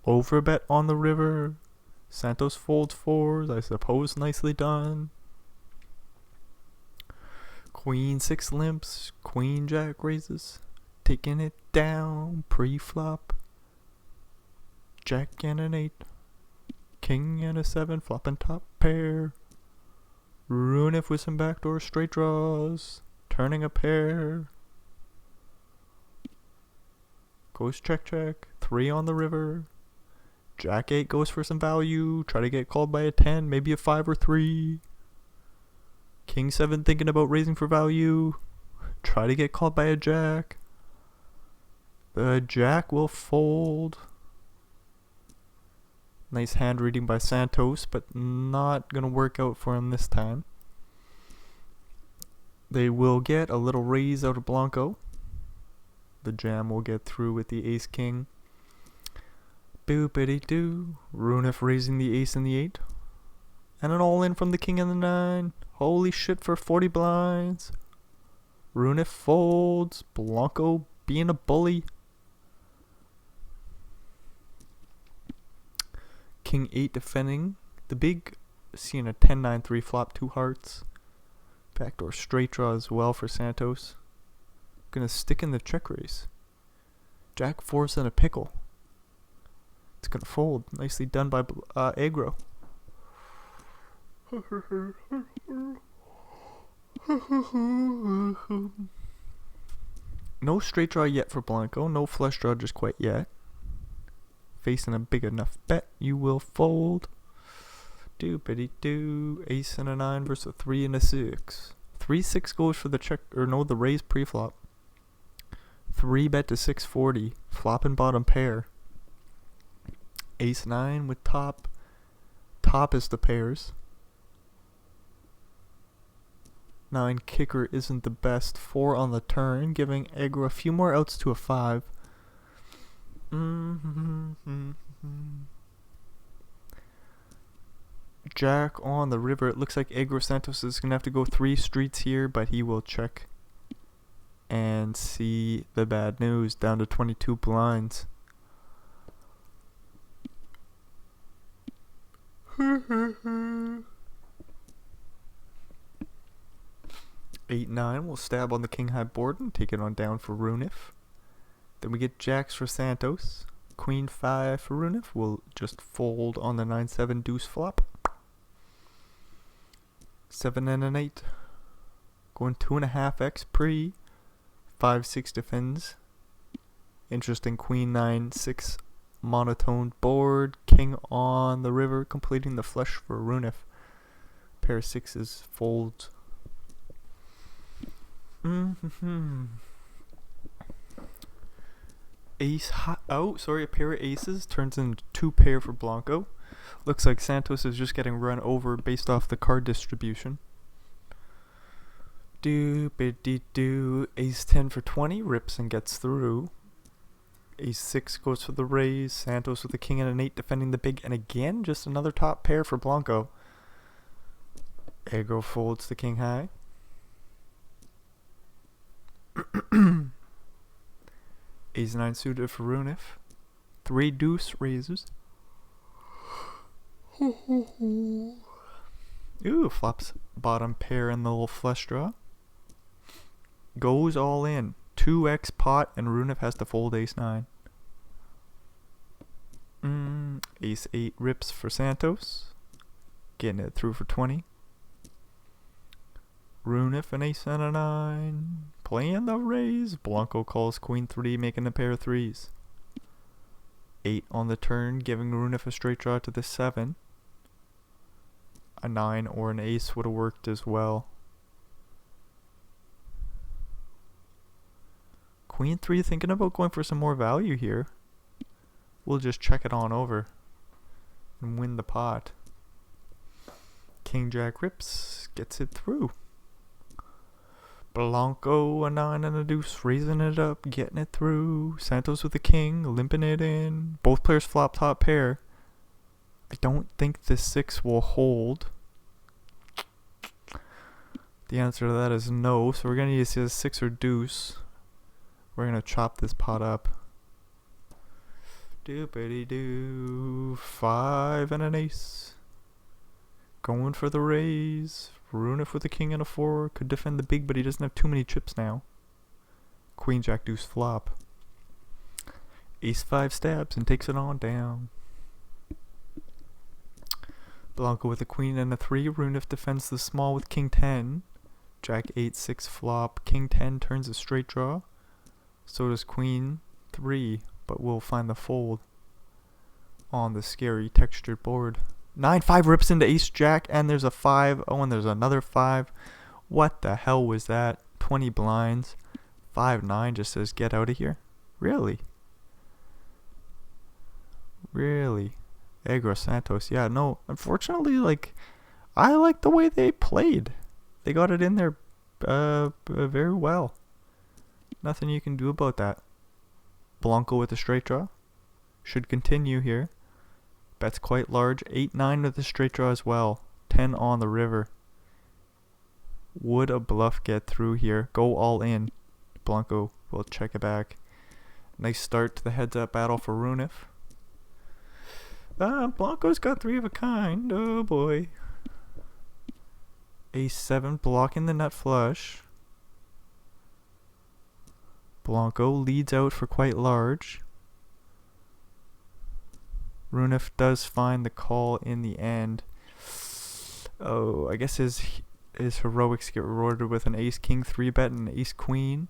[SPEAKER 1] Overbet on the river. Santos folds 4s. I suppose nicely done. Queen 6 limps. Queen Jack raises. Taking it down. Pre-flop. Jack and an 8. King and a 7. Flopping top pair. Runif with some backdoor straight draws. Turning a pair. Goes check check. 3 on the river. Jack 8 goes for some value. Try to get called by a 10. Maybe a 5 or 3. King 7 thinking about raising for value. Try to get called by a jack. The jack will fold. Nice hand reading by Santos, but not going to work out for him this time. They will get a little raise out of Blanco. The jam will get through with the ace king. Boopity doo. Runef raising the ace and the 8. And an all in from the king and the 9. Holy shit for 40 blinds. Runef folds. Blanco being a bully. King 8 defending the big. Seeing a 10-9-3 flop, 2 hearts. Backdoor straight draw as well for Santos. Gonna stick in the check raise. Jack 4's in a pickle. It's gonna fold. Nicely done by aggro. No straight draw yet for Blanco. No flush draw just quite yet. Facing a big enough bet, you will fold. Doopity doo. Ace and a 9 versus a 3 and a 6. 3-6 goes for the check, or no, the raise pre-flop. 3 bet to 640. Flop and bottom pair. Ace 9 with top. Top is the pairs. 9 kicker isn't the best. 4 on the turn, giving aggro a few more outs to a 5. Jack on the river. It looks like aggro Santos is gonna have to go 3 streets here, but he will check and see the bad news. Down to 22 blinds. Eight 9 will stab on the king high board and take it on down for Runef. Then we get jacks for Santos. Queen 5 for Runef will just fold on the 9-7 deuce flop. 7 and an 8. Going 2.5x pre. 5-6 defends. Interesting queen 9-6 monotone board. King on the river, completing the flush for Runef. Pair of 6s folds. Ace a pair of aces turns into 2 pair for Blanco. Looks like Santos is just getting run over based off the card distribution. Do ace 10 for 20, rips and gets through. Ace 6 goes for the raise. Santos with the king and an 8 defending the big, and again just another top pair for Blanco. Aggro folds the king high. Ace 9 suited for Runef. 3 deuce raises. Ooh, flops bottom pair in the little flush draw. Goes all in. 2x pot and Runef has to fold ace 9. Ace 8 rips for Santos. Getting it through for 20. Runef and ace and a 9. Playing the raise. Blanco calls queen 3, making a pair of 3s. 8 on the turn, giving Runef a straight draw to the 7. A 9 or an ace would have worked as well. Queen 3 thinking about going for some more value here. We'll just check it on over and win the pot. King Jack rips, gets it through. Blanco, a 9 and a deuce, raising it up, getting it through. Santos with the king, limping it in. Both players flop top pair. I don't think the 6 will hold. The answer to that is no, so we're going to use a 6 or deuce. We're going to chop this pot up. Doopity doo. 5 and an ace. Going for the raise. Runef with a king and a 4. Could defend the big, but he doesn't have too many chips now. Queen jack deuce flop. Ace 5 stabs and takes it on down. Blanco with a queen and a 3. Runef defends the small with king 10. Jack 8 6 flop. King 10 turns a straight draw. So does queen 3, but we'll find the fold on the scary textured board. 9-5 rips into ace jack, and there's a 5. Oh, and there's another 5. What the hell was that? 20 blinds. 5-9 just says get out of here. Really? Agro Santos. Yeah, no. Unfortunately, like, I like the way they played. They got it in there very well. Nothing you can do about that. Blanco with a straight draw. Should continue here. Bet's quite large. 8-9 with a straight draw as well. 10 on the river. Would a bluff get through here? Go all in. Blanco will check it back. Nice start to the heads-up battle for Runif. Blanco's got 3 of a kind. Oh boy. Ace-7 blocking the nut flush. Blanco leads out for quite large. Runif does find the call in the end. Oh, I guess his heroics get rewarded with an ace-king 3-bet and an ace-queen.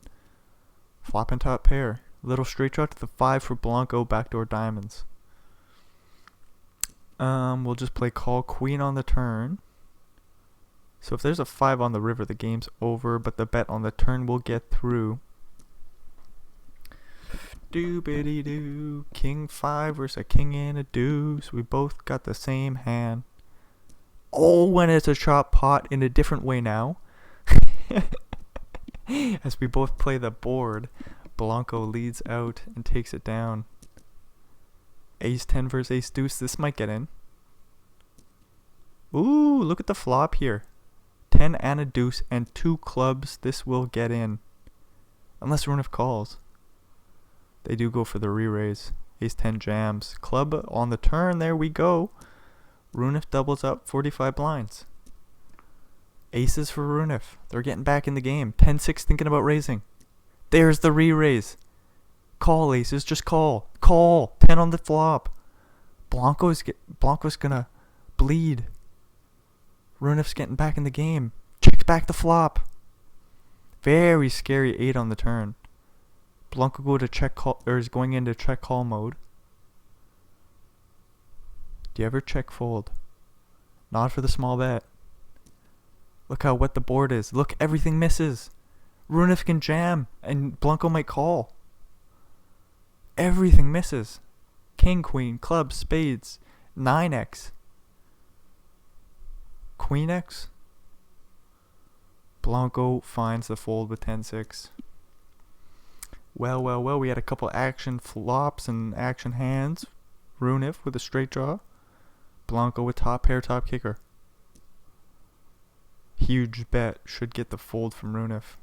[SPEAKER 1] Flopping top pair. Little straight draw to the 5 for Blanco, backdoor diamonds. We'll just play call queen on the turn. So if there's a 5 on the river, the game's over, but the bet on the turn will get through. Doobity-doo. King 5 versus a king and a deuce. We both got the same hand. Oh, when it's a chop pot in a different way now. As we both play the board, Blanco leads out and takes it down. Ace-10 versus ace-deuce. This might get in. Ooh, look at the flop here. 10 and a deuce and 2 clubs. This will get in. Unless Runif calls. They do go for the re-raise. Ace-10 jams. Club on the turn. There we go. Runif doubles up 45 blinds. Aces for Runif. They're getting back in the game. 10-6 thinking about raising. There's the re-raise. Call, aces. Just call. Call. 10 on the flop. Blanco's gonna bleed. Runif's getting back in the game. Checks back the flop. Very scary 8 on the turn. Blanco go to check call, or is going into check call mode. Do you ever check fold? Not for the small bet. Look how wet the board is. Look, everything misses. Runif can jam, and Blanco might call. Everything misses. King, queen, clubs, spades, 9x. Queen x. Blanco finds the fold with 10-6. Well, we had a couple action flops and action hands. Runif with a straight draw. Blanco with top pair, top kicker. Huge bet. Should get the fold from Runif.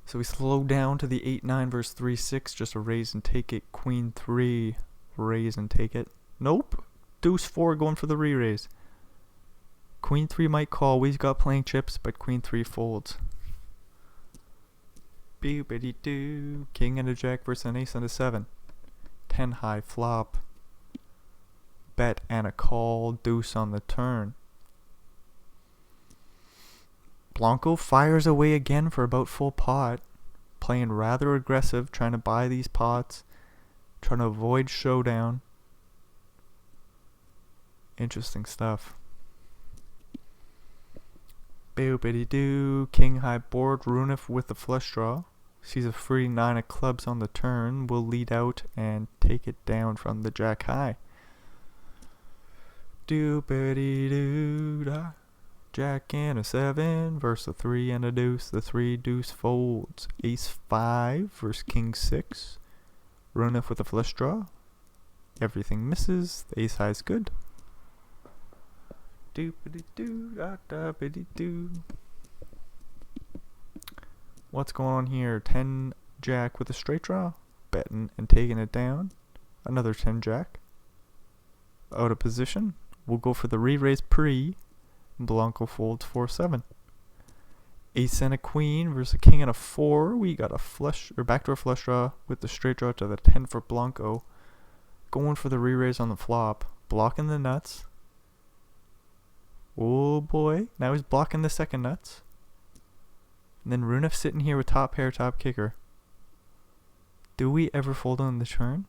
[SPEAKER 1] So we slow down to the 8-9 versus 3-6. Just a raise and take it. Queen 3. Raise and take it. Nope. Deuce 4 going for the re-raise. Queen 3 might call. We've got playing chips, but Queen 3 folds. Boop-a-dee-doo. King and a jack versus an ace and a 7. 10 high flop. Bet and a call. Deuce on the turn. Blanco fires away again for about full pot. Playing rather aggressive, trying to buy these pots. Trying to avoid showdown. Interesting stuff. Boop-a-dee-doo. King high board. Runif with the flush draw. Sees a free 9 of clubs on the turn. Will lead out and take it down from the jack high. Doop-a-dee-doo-da. Jack and a 7 versus a 3 and a deuce. The 3 deuce folds. Ace 5 versus king 6. Runif with a flush draw. Everything misses. The ace high is good. Doop-a-dee-doo, da-da-ba-dee-doo. What's going on here? 10 jack with a straight draw. Betting and taking it down. Another 10 jack. Out of position. We'll go for the re-raise pre. Blanco folds 4-7. Ace and a queen versus a king and a 4. We got a flush or backdoor flush draw with the straight draw to the 10 for Blanco. Going for the re-raise on the flop. Blocking the nuts. Oh boy. Now he's blocking the second nuts. And then Runif sitting here with top pair, top kicker. Do we ever fold on the turn?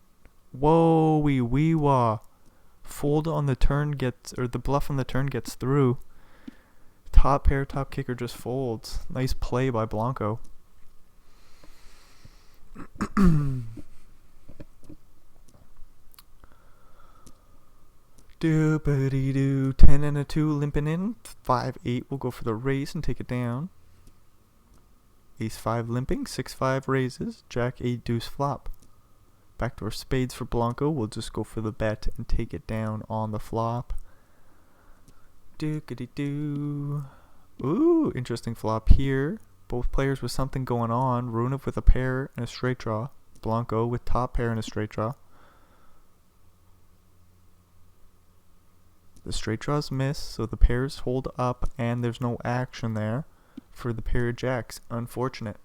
[SPEAKER 1] Whoa, wee wah. Fold on the turn gets, or the bluff on the turn gets through. Top pair, top kicker just folds. Nice play by Blanco. Doobity-doo. 10 and a 2 limping in. 5-8 will go for the raise and take it down. Ace 5 limping. 6-5 raises. Jack 8 deuce flop. Backdoor spades for Blanco. We'll just go for the bet and take it down on the flop. Dookity-doo. Ooh, interesting flop here. Both players with something going on. Runif with a pair and a straight draw. Blanco with top pair and a straight draw. The straight draws miss, so the pairs hold up, and there's no action there for the pair of jacks. Unfortunate.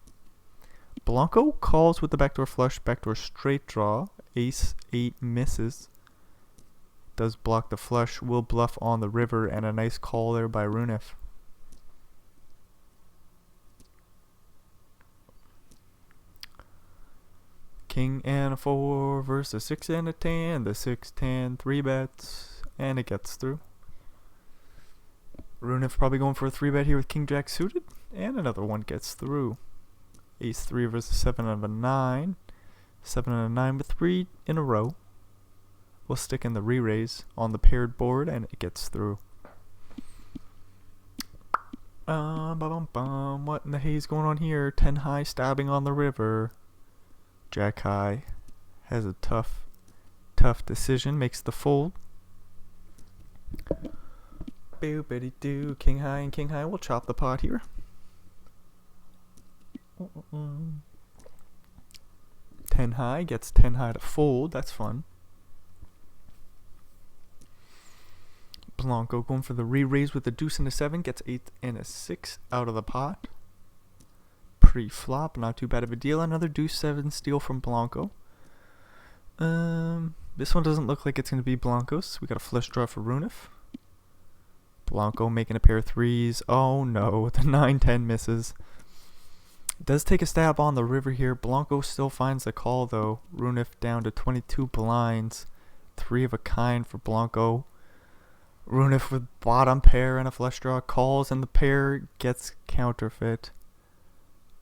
[SPEAKER 1] Blanco calls with the backdoor flush, backdoor straight draw. Ace 8 misses. Does block the flush, will bluff on the river, and a nice call there by Runif. King and a 4 versus 6 and a 10. The 6-10 3 bets, and it gets through. Runif probably going for a 3 bet here with King Jack suited, and another one gets through. Ace 3 versus 7 and a 9. 7 and a 9 with 3 in a row. We'll stick in the re-raise on the paired board, and it gets through. What in the haze going on here? 10 high stabbing on the river. Jack high has a tough decision, makes the fold. Boopity-doo. King high and king high will chop the pot here. 10 high gets 10 high to fold. That's fun. Blanco going for the re-raise with a deuce and a 7. Gets 8 and a 6 out of the pot. Pre-flop, not too bad of a deal. Another deuce 7 steal from Blanco. This one doesn't look like it's going to be Blanco's. We got a flush draw for Runif. Blanco making a pair of 3s. Oh no, the 9-10 misses. Does take a stab on the river here. Blanco still finds the call though. Runif down to 22 blinds. 3 of a kind for Blanco. Runif with bottom pair and a flush draw calls, and the pair gets counterfeit.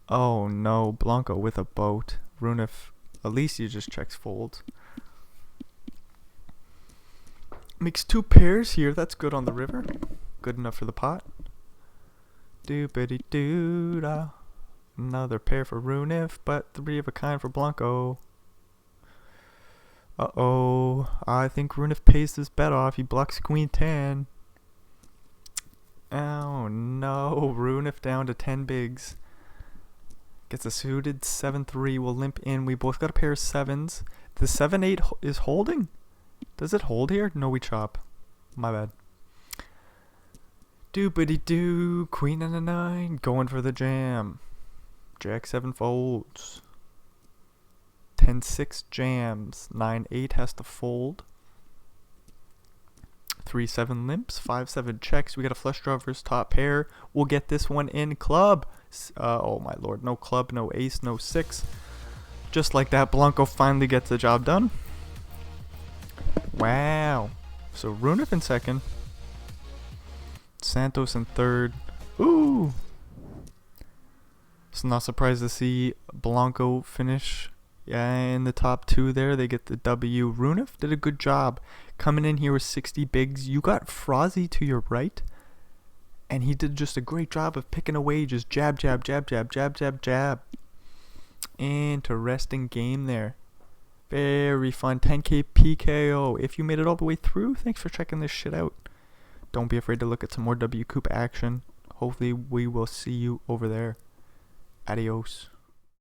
[SPEAKER 1] Oh no, Blanco with a boat. Runif, at least he just checks folds. Makes 2 pairs here. That's good on the river. Good enough for the pot. Doobity-doo-da. Another pair for Runif, but 3 of a kind for Blanco. Uh-oh. I think Runif pays this bet off. He blocks Queen 10. Oh no. Runif down to 10 bigs. Gets a suited 7-3. We'll limp in. We both got a pair of 7s. The 7-8 is holding? Does it hold here? No, we chop. My bad. Doobity-doo. Queen and a 9. Going for the jam. Jack 7 folds. 10-6 jams. 9-8 has to fold. 3-7 limps. 5-7 checks. We got a flush draw versus top pair. We'll get this one in club. Oh my lord. No club, no ace, no 6. Just like that, Blanco finally gets the job done. Wow. So Runif in second. Santos in third. Ooh. So not surprised to see Blanco finish in the top 2 there. They get the W. Runif did a good job coming in here with 60 bigs. You got Frozzy to your right, and he did just a great job of picking away, just jab, jab, jab, jab, jab, jab, jab. Interesting game there. Very fun. 10k PKO. If you made it all the way through, thanks for checking this shit out. Don't be afraid to look at some more WCOOP action. Hopefully we will see you over there. Adios.